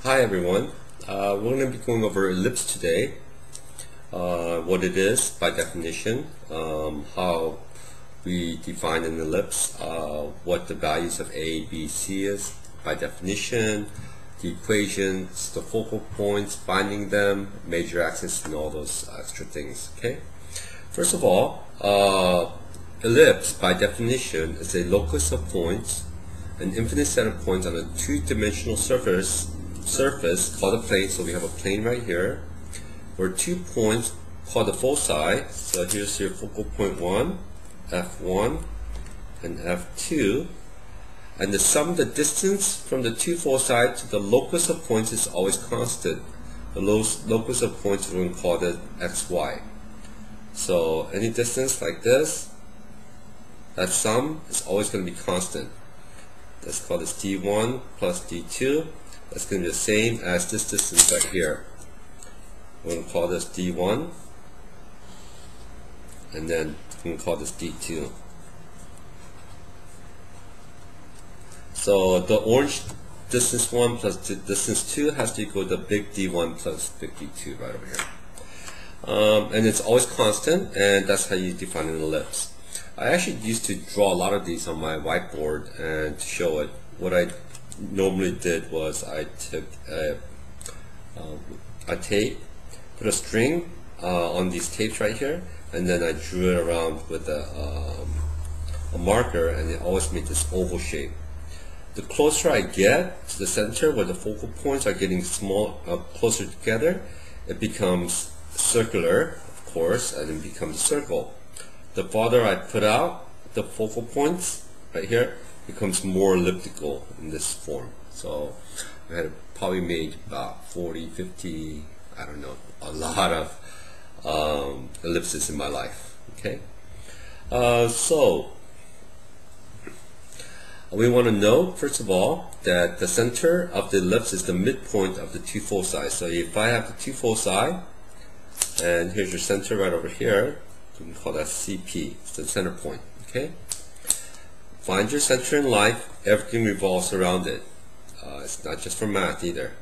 Hi everyone, we're going to be going over ellipse today, what it is by definition, how we define an ellipse, what the values of A, B, C is by definition, the equations, the focal points, finding them, major axis, and all those extra things. Okay. First of all, ellipse by definition is a locus of points, an infinite set of points on a two-dimensional surface called a plane. So we have a plane right here where 2 points called the foci. So here's your focal point 1, F1 and F2, and the sum of the distance from the two foci to the locus of points is always constant. The locus of points, we're going to call it XY. So any distance like this, that sum is always going to be constant. Let's call this D1 plus D2. That's going to be the same as this distance right here. We're going to call this D1, and then we're going to call this D2. So the orange distance 1 plus distance 2 has to equal the big D1 plus big D2 right over here. And it's always constant, and that's how you define an ellipse. I actually used to draw a lot of these on my whiteboard and to show it. What I normally did was I took a tape, put a string on these tapes right here, and then I drew it around with a marker, and it always made this oval shape. The closer I get to the center where the focal points are getting closer together, it becomes circular, of course, and it becomes a circle. The farther I put out the focal points right here, becomes more elliptical in this form. So I had probably made about 40, 50, I don't know, a lot of ellipses in my life. Okay, so we want to know, first of all, that the center of the ellipse is the midpoint of the two foci. So if I have the two foci, and here's your center right over here, we can call that CP, it's the center point. Okay. Find your center in life. Everything revolves around it. It's not just for math either.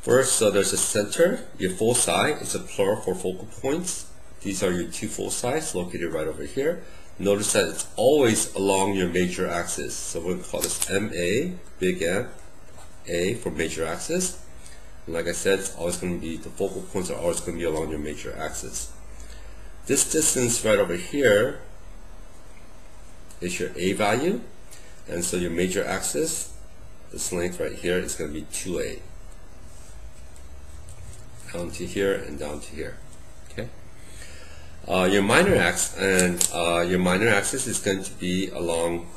First, so there's a center. Your foci is a plural for focal points. These are your two foci located right over here. Notice that it's always along your major axis. So we're going to call this MA, big M, A for major axis. And like I said, it's always going to be, the focal points are always going to be along your major axis. This distance right over here is your A value, and so your major axis, this length right here, is going to be 2A. Down to here and down to here. Okay. Your minor axis is going to be along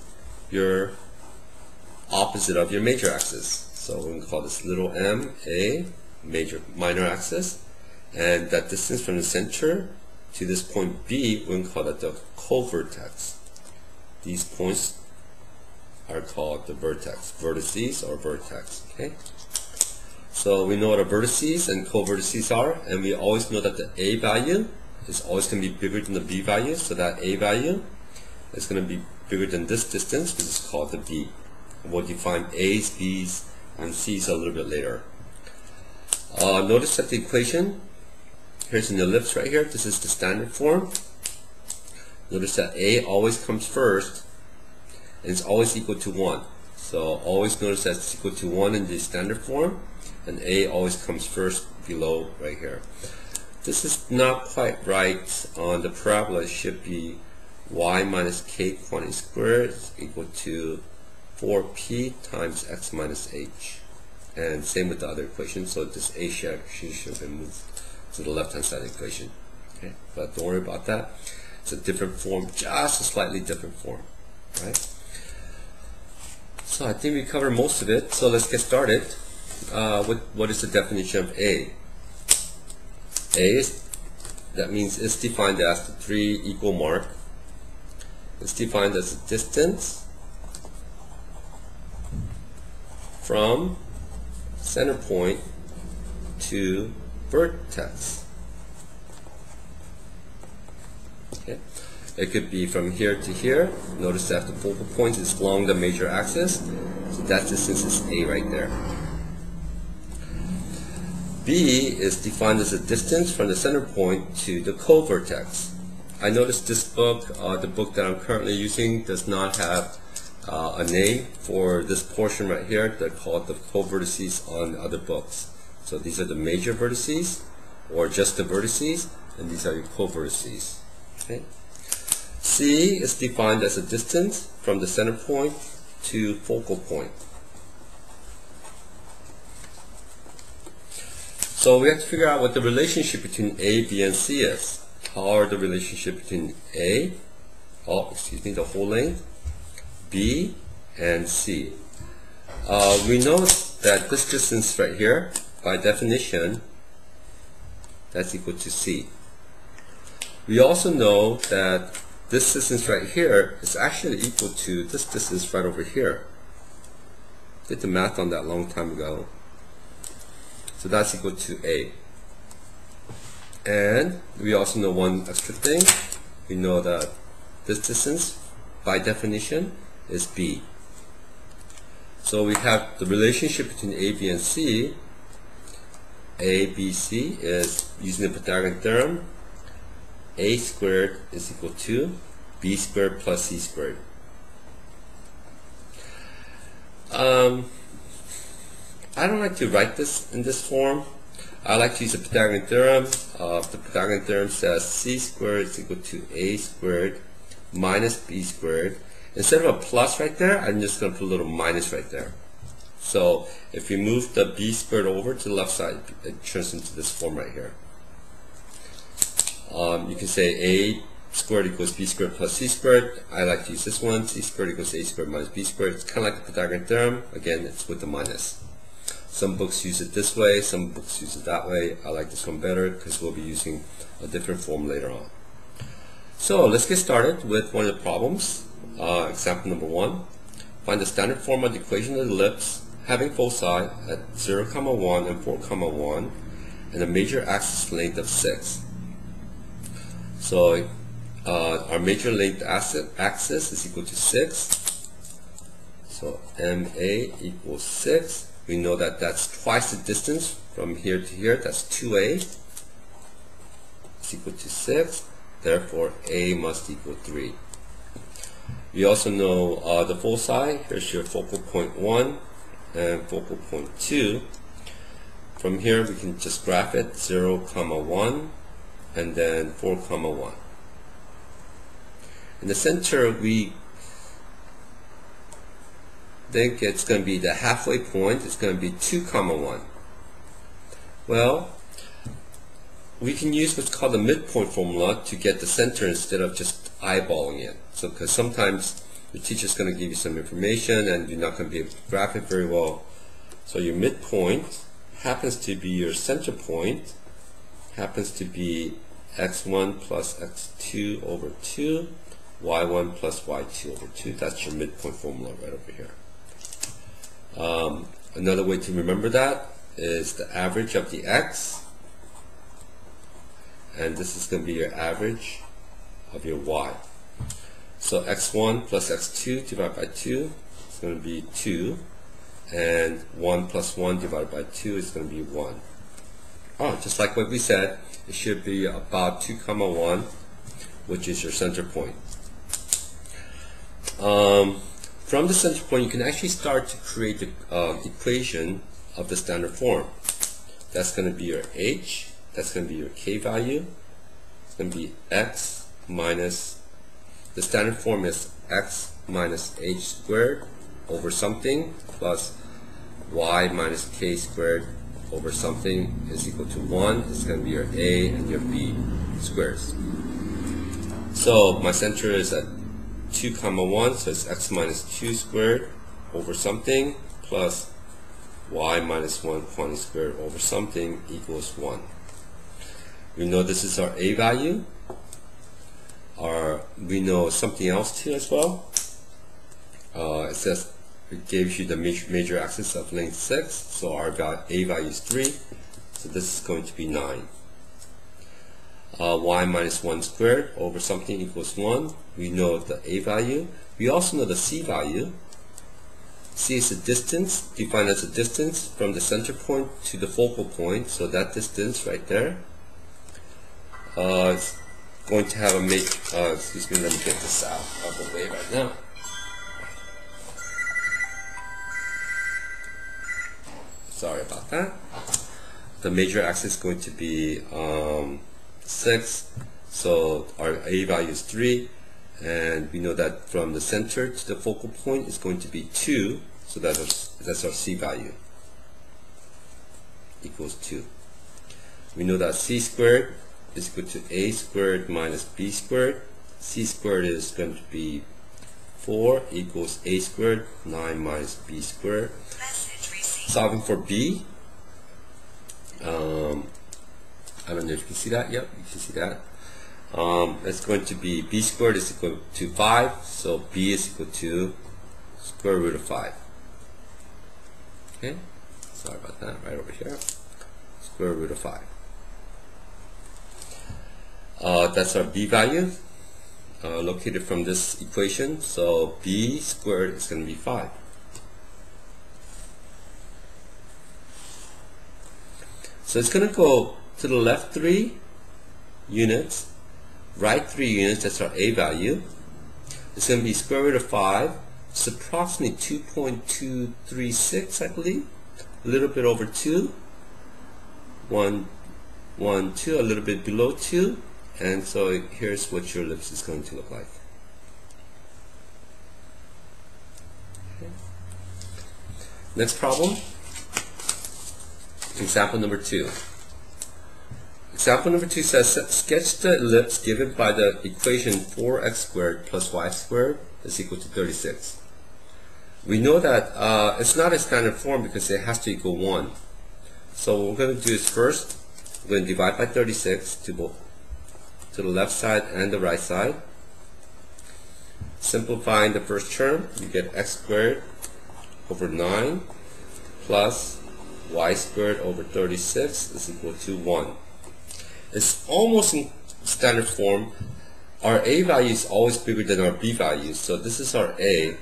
your opposite of your major axis. So we're going to call this little m A, minor axis, and that distance from the center to this point B, we're going to call that the covertex. These points are called the vertex, vertices or vertex. Okay, so we know what a vertices and covertices are, and we always know that the A value is always going to be bigger than the B value. So that A value is going to be bigger than this distance, which is called the B. We'll define A's, B's, and C's a little bit later. Notice that the equation, here's an ellipse right here. This is the standard form. Notice that A always comes first, and it's always equal to 1. So always notice that it's equal to 1 in the standard form, and A always comes first below right here. This is not quite right on the parabola. It should be y minus k quantity squared is equal to 4p times x minus h. And same with the other equation. So this A should have been moved to the left-hand side of the equation. Okay, but don't worry about that. It's a different form, just a slightly different form, right? So I think we covered most of it. So let's get started with what is the definition of A. A is, that means it's defined as the 3 equal mark. It's defined as the distance from center point to vertex. Okay. It could be from here to here. Notice that the focal point is along the major axis, so that distance is A right there. B is defined as the distance from the center point to the co-vertex. I noticed this book, the book that I'm currently using, does not have a name for this portion right here. They're called the co-vertices on other books. So these are the major vertices, or just the vertices, and these are your co-vertices. Okay. C is defined as a distance from the center point to focal point. So we have to figure out what the relationship between A, B, and C is. How are the relationship between A, the whole length, B, and C? We know that this distance right here, by definition, that's equal to C. We also know that this distance right here is actually equal to this distance right over here. Did the math on that a long time ago. So that's equal to A. And we also know one extra thing. We know that this distance, by definition, is B. So we have the relationship between A, B, and C. A, B, C is, using the Pythagorean theorem, A squared is equal to B squared plus C squared. I don't like to write this in this form. I like to use the Pythagorean theorem. The Pythagorean theorem says C squared is equal to A squared minus B squared. Instead of a plus right there, I'm just going to put a little minus right there. So if we move the B squared over to the left side, it turns into this form right here. You can say A squared equals B squared plus C squared. I like to use this one. C squared equals A squared minus B squared. It's kind of like the Pythagorean theorem. Again, it's with the minus. Some books use it this way, some books use it that way. I like this one better because we'll be using a different form later on. So let's get started with one of the problems. Example number 1. Find the standard form of the equation of the ellipse having foci at 0, 1 and 4, 1 and a major axis length of 6. So our major length axis is equal to 6. So MA equals 6. We know that that's twice the distance from here to here. That's 2A. It's equal to 6. Therefore, A must equal 3. We also know the foci. Here's your focal point 1 and focal point 2. From here, we can just graph it 0, 1 and then 4, 1. In the center, we think it's going to be the halfway point. It's going to be 2, 1. Well, we can use what's called the midpoint formula to get the center instead of just eyeballing it. So, because sometimes the teacher's going to give you some information and you're not going to be able to graph it very well. So your midpoint happens to be your center point, happens to be x1 plus x2 over 2, y1 plus y2 over 2. That's your midpoint formula right over here. Another way to remember that is the average of the x, and this is going to be your average of your y. So x1 plus x2 divided by 2 is going to be 2, and 1 plus 1 divided by 2 is going to be 1. Oh, just like what we said, it should be about 2, 1, which is your center point. From the center point, you can actually start to create the equation of the standard form. That's going to be your h, that's going to be your k value. It's going to be x minus, the standard form is x minus h squared over something plus y minus k squared over something is equal to 1. It's going to be your a and your b squares. So my center is at 2, 1, so it's x minus 2 squared over something plus y minus 1 quantity squared over something equals 1. We know this is our a value. We know something else too as well. It says it gives you the major axis of length 6, so our a value is 3, so this is going to be 9. Y minus 1 squared over something equals 1. We know the a value. We also know the c value. C is the distance, defined as the distance from the center point to the focal point. So that distance right there is going to have a excuse me, let me get this out of the way right now. Sorry about that. The major axis is going to be 6, so our A value is 3, and we know that from the center to the focal point is going to be 2, so that's our C value, equals 2. We know that C squared is equal to A squared minus B squared. C squared is going to be 4 equals A squared, 9 minus B squared. Solving for B, I don't know if you can see that. Yep, you can see that. It's going to be B squared is equal to 5, so B is equal to square root of 5. Okay, sorry about that, right over here. Square root of 5. That's our B value, located from this equation. So B squared is going to be 5. So it's going to go to the left 3 units, right 3 units, that's our A value. It's going to be square root of 5. It's approximately 2.236, I believe. A little bit over 2. 1, 1, 2, a little bit below 2. And so here's what your ellipse is going to look like. Okay. Next problem. Example number 2. Example number 2 says, sketch the ellipse given by the equation 4x squared plus y squared is equal to 36. We know that it's not a standard form because it has to equal 1. So what we're going to do is first, we're going to divide by 36 to both to the left side and the right side. Simplifying the first term, you get x squared over 9 plus y squared over 36 is equal to 1. It's almost in standard form. Our A value is always bigger than our B value, so this is our A.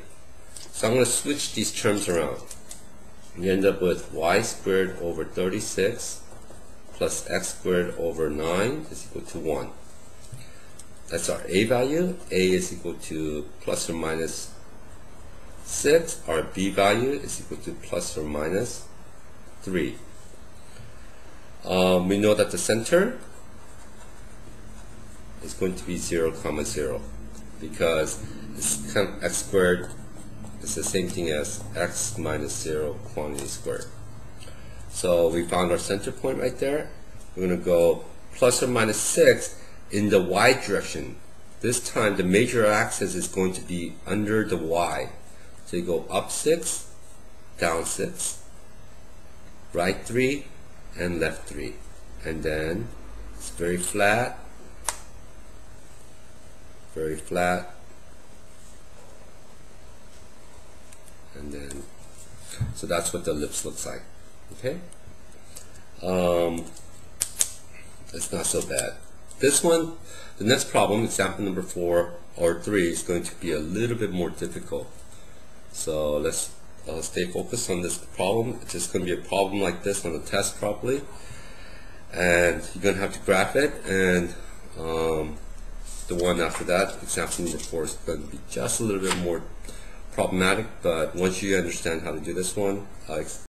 So I'm going to switch these terms around. You end up with y squared over 36 plus x squared over 9 is equal to 1. That's our A value. A is equal to plus or minus 6. Our B value is equal to plus or minus 3. We know that the center is going to be 0, 0 because it's x squared is the same thing as x minus 0 quantity squared. So we found our center point right there. We're going to go plus or minus 6 in the y direction. This time the major axis is going to be under the y. So you go up 6, down 6, right 3, and left 3. And then it's very flat, and then so that's what the ellipse looks like. Okay, it's not so bad. This one, the next problem, example number 4 or 3, is going to be a little bit more difficult. So let's stay focused on this problem. It's just going to be a problem like this on the test probably, and you're going to have to graph it, and the one after that, example number 4, is going to be just a little bit more problematic, but once you understand how to do this one,